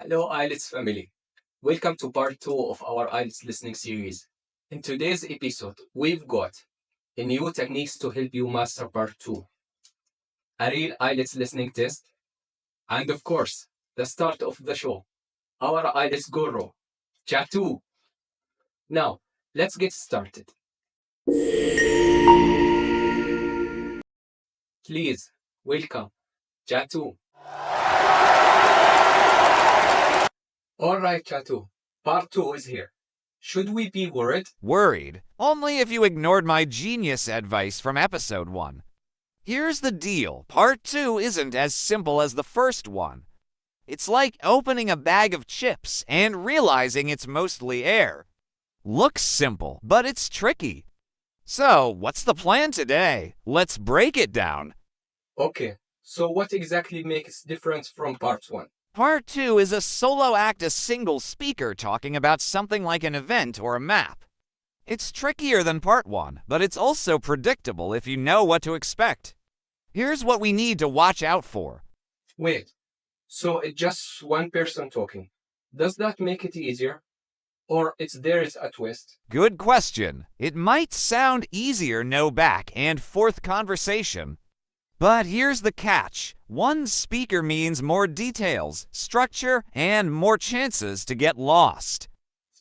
Hello, IELTS family. Welcome to part 2 of our IELTS listening series. In today's episode, we've got a new techniques to help you master part 2, a real IELTS listening test, and of course, the start of the show, our IELTS guru, Chatu. Now, let's get started. Please, welcome, Chatu. Alright, Chatu, part 2 is here. Should we be worried? Worried? Only if you ignored my genius advice from episode 1. Here's the deal. Part 2 isn't as simple as the first one. It's like opening a bag of chips and realizing it's mostly air. Looks simple, but it's tricky. So, what's the plan today? Let's break it down. Okay, so what exactly makes different from part 1? Part 2 is a solo act, a single speaker talking about something like an event or a map. It's trickier than part 1, but it's also predictable if you know what to expect. Here's what we need to watch out for. Wait, so it's just one person talking. Does that make it easier? Or there is a twist? Good question. It might sound easier no back and forth conversation. But here's the catch. One speaker means more details, structure, and more chances to get lost.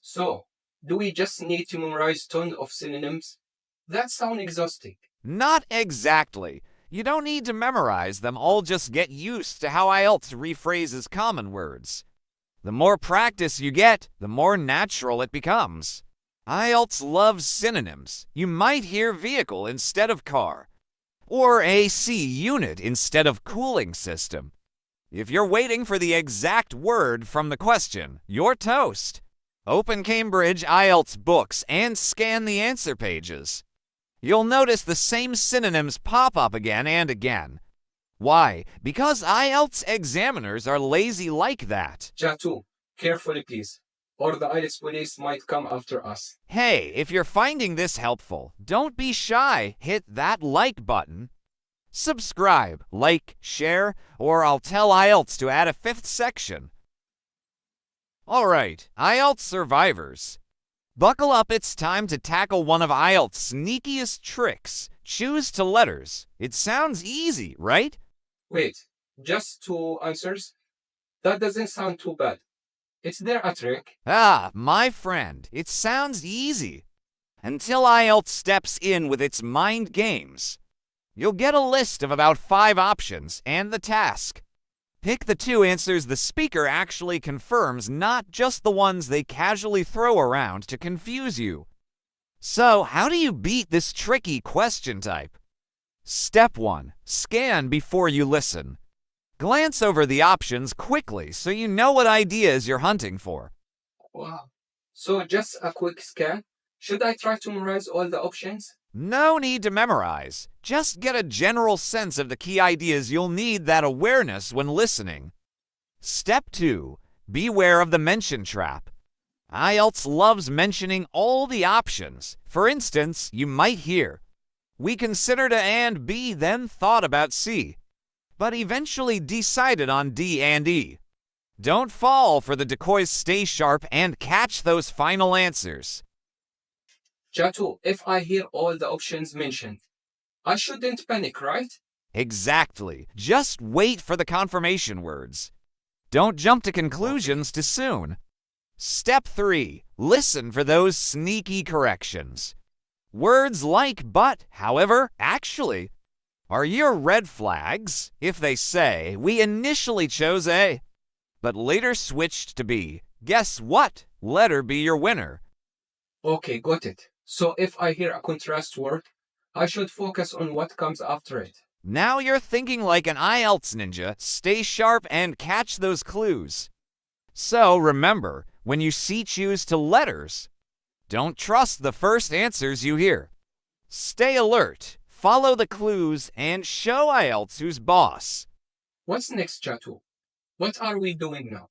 So, do we just need to memorize tons of synonyms? That sounds exhausting. Not exactly. You don't need to memorize them all, just get used to how IELTS rephrases common words. The more practice you get, the more natural it becomes. IELTS loves synonyms. You might hear vehicle instead of car, or AC unit instead of cooling system. If you're waiting for the exact word from the question, you're toast. Open Cambridge IELTS books and scan the answer pages. You'll notice the same synonyms pop up again and again. Why? Because IELTS examiners are lazy like that. Chatu, carefully please, or the IELTS police might come after us. Hey, if you're finding this helpful, don't be shy. Hit that like button. Subscribe, like, share, or I'll tell IELTS to add a 5th section. Alright, IELTS survivors. Buckle up, it's time to tackle one of IELTS' sneakiest tricks. Choose to letters. It sounds easy, right? Wait, just 2 answers? That doesn't sound too bad. Is there a trick? Ah, my friend, it sounds easy. Until IELTS steps in with its mind games. You'll get a list of about 5 options and the task. Pick the 2 answers the speaker actually confirms, not just the ones they casually throw around to confuse you. So, how do you beat this tricky question type? Step 1. Scan before you listen. Glance over the options quickly so you know what ideas you're hunting for. Wow. So just a quick scan? Should I try to memorize all the options? No need to memorize. Just get a general sense of the key ideas. You'll need that awareness when listening. Step 2. Beware of the mention trap. IELTS loves mentioning all the options. For instance, you might hear, "We considered A and B, then thought about C, but eventually decided on D and E." Don't fall for the decoys. Stay sharp and catch those final answers. Chatu, if I hear all the options mentioned, I shouldn't panic, right? Exactly. Just wait for the confirmation words. Don't jump to conclusions too soon. Step 3. Listen for those sneaky corrections. Words like but, however, actually, are your red flags if they say, "We initially chose A, but later switched to B." Guess what? Let her be your winner. Okay, got it. So if I hear a contrast word, I should focus on what comes after it. Now you're thinking like an IELTS ninja. Stay sharp and catch those clues. So remember, when you choose to letters, don't trust the first answers you hear. Stay alert, follow the clues, and show IELTS who's boss. What's next, Chatu? What are we doing now?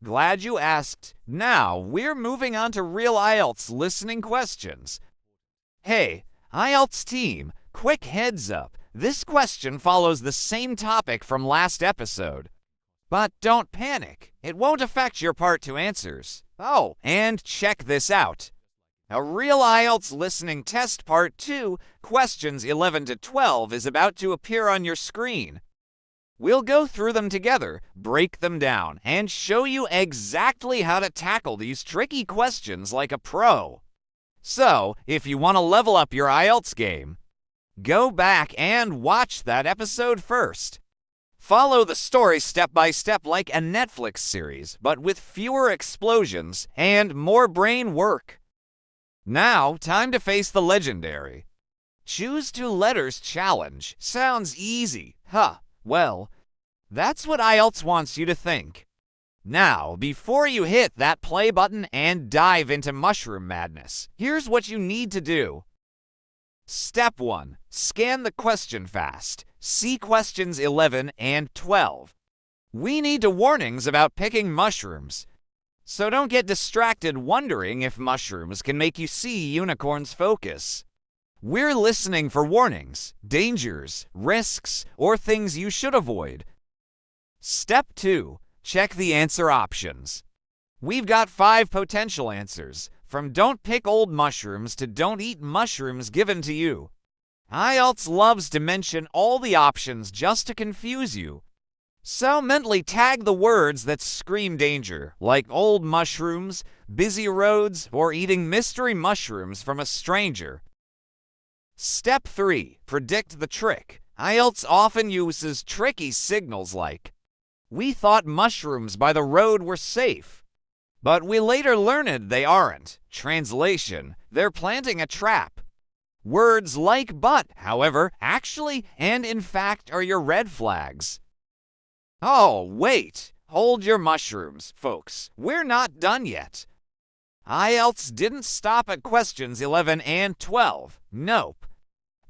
Glad you asked. Now, we're moving on to real IELTS listening questions. Hey, IELTS team, quick heads up. This question follows the same topic from last episode. But don't panic. It won't affect your Part 2 answers. Oh, and check this out. A real IELTS Listening Test Part 2, questions 11 to 12 is about to appear on your screen. We'll go through them together, break them down, and show you exactly how to tackle these tricky questions like a pro. So, if you want to level up your IELTS game, go back and watch that episode first. Follow the story step by step like a Netflix series, but with fewer explosions and more brain work. Now, time to face the legendary. Choose 2 letters challenge. Sounds easy, huh? Well, that's what IELTS wants you to think. Now, before you hit that play button and dive into mushroom madness, here's what you need to do. Step 1. Scan the question fast. See questions 11 and 12. We need warnings about picking mushrooms, so don't get distracted wondering if mushrooms can make you see unicorns focus. We're listening for warnings, dangers, risks, or things you should avoid. Step 2. Check the answer options. We've got 5 potential answers, from don't pick old mushrooms to don't eat mushrooms given to you. IELTS loves to mention all the options just to confuse you. So mentally tag the words that scream danger, like old mushrooms, busy roads, or eating mystery mushrooms from a stranger. Step 3. Predict the trick. IELTS often uses tricky signals like, "We thought mushrooms by the road were safe, but we later learned they aren't." Translation, they're planting a trap. Words like but, however, actually, and in fact are your red flags. Oh, wait. Hold your mushrooms, folks. We're not done yet. IELTS didn't stop at questions 11 and 12. Nope.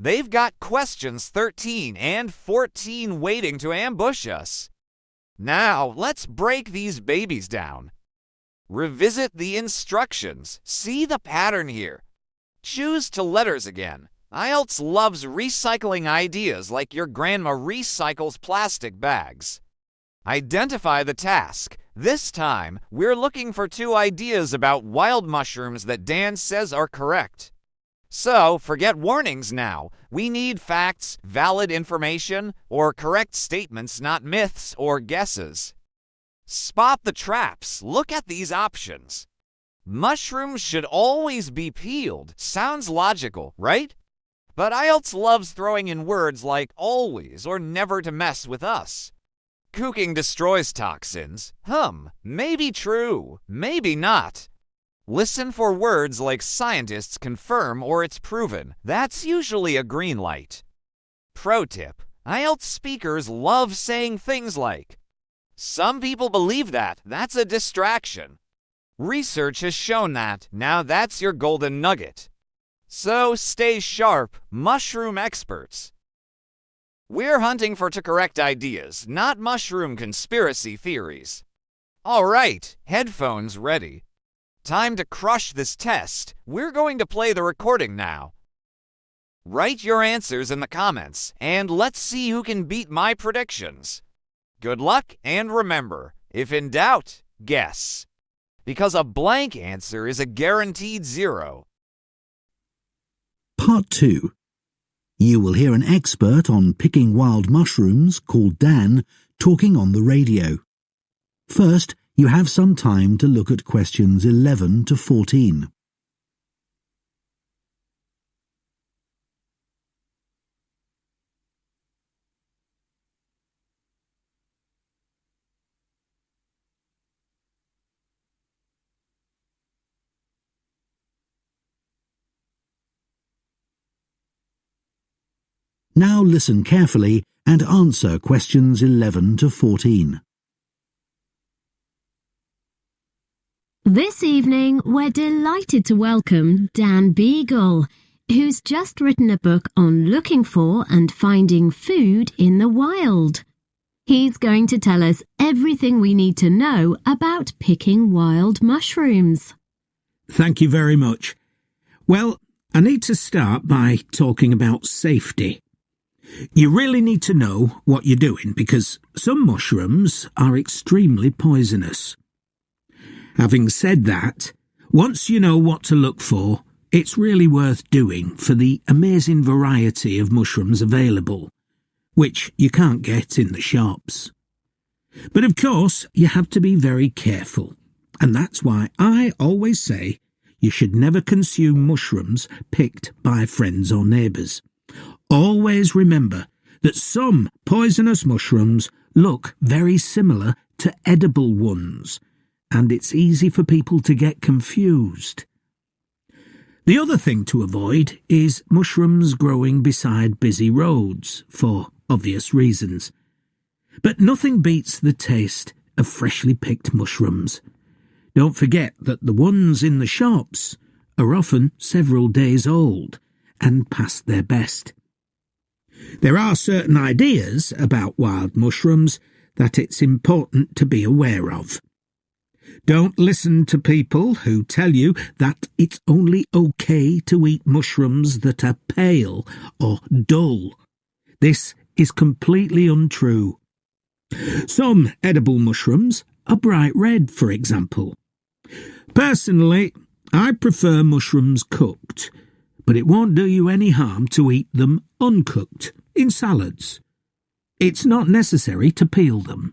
They've got questions 13 and 14 waiting to ambush us. Now, let's break these babies down. Revisit the instructions. See the pattern here. Choose 2 letters again. IELTS loves recycling ideas like your grandma recycles plastic bags. Identify the task. This time, we're looking for 2 ideas about wild mushrooms that Dan says are correct. So, forget warnings now. We need facts, valid information, or correct statements, not myths or guesses. Spot the traps. Look at these options. Mushrooms should always be peeled. Sounds logical, right? But IELTS loves throwing in words like always or never to mess with us. Cooking destroys toxins. Maybe true, maybe not. Listen for words like scientists confirm or it's proven. That's usually a green light. Pro tip: IELTS speakers love saying things like, "Some people believe that. That's a distraction." Research has shown that. Now that's your golden nugget. So stay sharp, mushroom experts. We're hunting for correct ideas, not mushroom conspiracy theories. All right, headphones ready. Time to crush this test. We're going to play the recording now. Write your answers in the comments, and let's see who can beat my predictions. Good luck, and remember, if in doubt, guess. Because a blank answer is a guaranteed 0. Part 2. You will hear an expert on picking wild mushrooms called Dan talking on the radio. First, you have some time to look at questions 11 to 14. Now listen carefully and answer questions 11 to 14. This evening, we're delighted to welcome Dan Beagle, who's just written a book on looking for and finding food in the wild. He's going to tell us everything we need to know about picking wild mushrooms. Thank you very much. Well, I need to start by talking about safety. You really need to know what you're doing because some mushrooms are extremely poisonous. Having said that, once you know what to look for, it's really worth doing for the amazing variety of mushrooms available, which you can't get in the shops. But of course, you have to be very careful, and that's why I always say you should never consume mushrooms picked by friends or neighbours. Always remember that some poisonous mushrooms look very similar to edible ones, and it's easy for people to get confused. The other thing to avoid is mushrooms growing beside busy roads, for obvious reasons. But nothing beats the taste of freshly picked mushrooms. Don't forget that the ones in the shops are often several days old and past their best. There are certain ideas about wild mushrooms that it's important to be aware of. Don't listen to people who tell you that it's only okay to eat mushrooms that are pale or dull. This is completely untrue. Some edible mushrooms are bright red, for example. Personally, I prefer mushrooms cooked, but it won't do you any harm to eat them uncooked in salads. It's not necessary to peel them.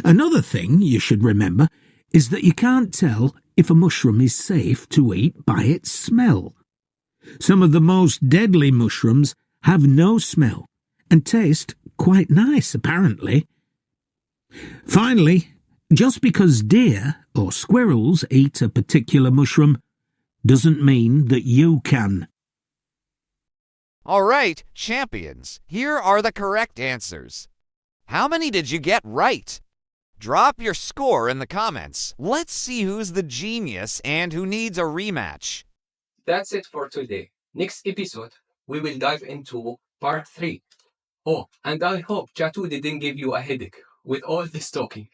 Another thing you should remember is that you can't tell if a mushroom is safe to eat by its smell. Some of the most deadly mushrooms have no smell and taste quite nice, apparently. Finally, just because deer or squirrels eat a particular mushroom doesn't mean that you can. All right, champions, here are the correct answers. How many did you get right? Drop your score in the comments. Let's see who's the genius and who needs a rematch. That's it for today. Next episode, we will dive into part 3. Oh, and I hope Chatu didn't give you a headache with all this talking.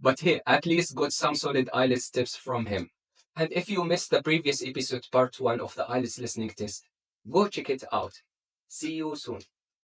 But hey, at least got some solid IELTS tips from him. And if you missed the previous episode, part 1 of the IELTS listening test, go check it out. See you soon.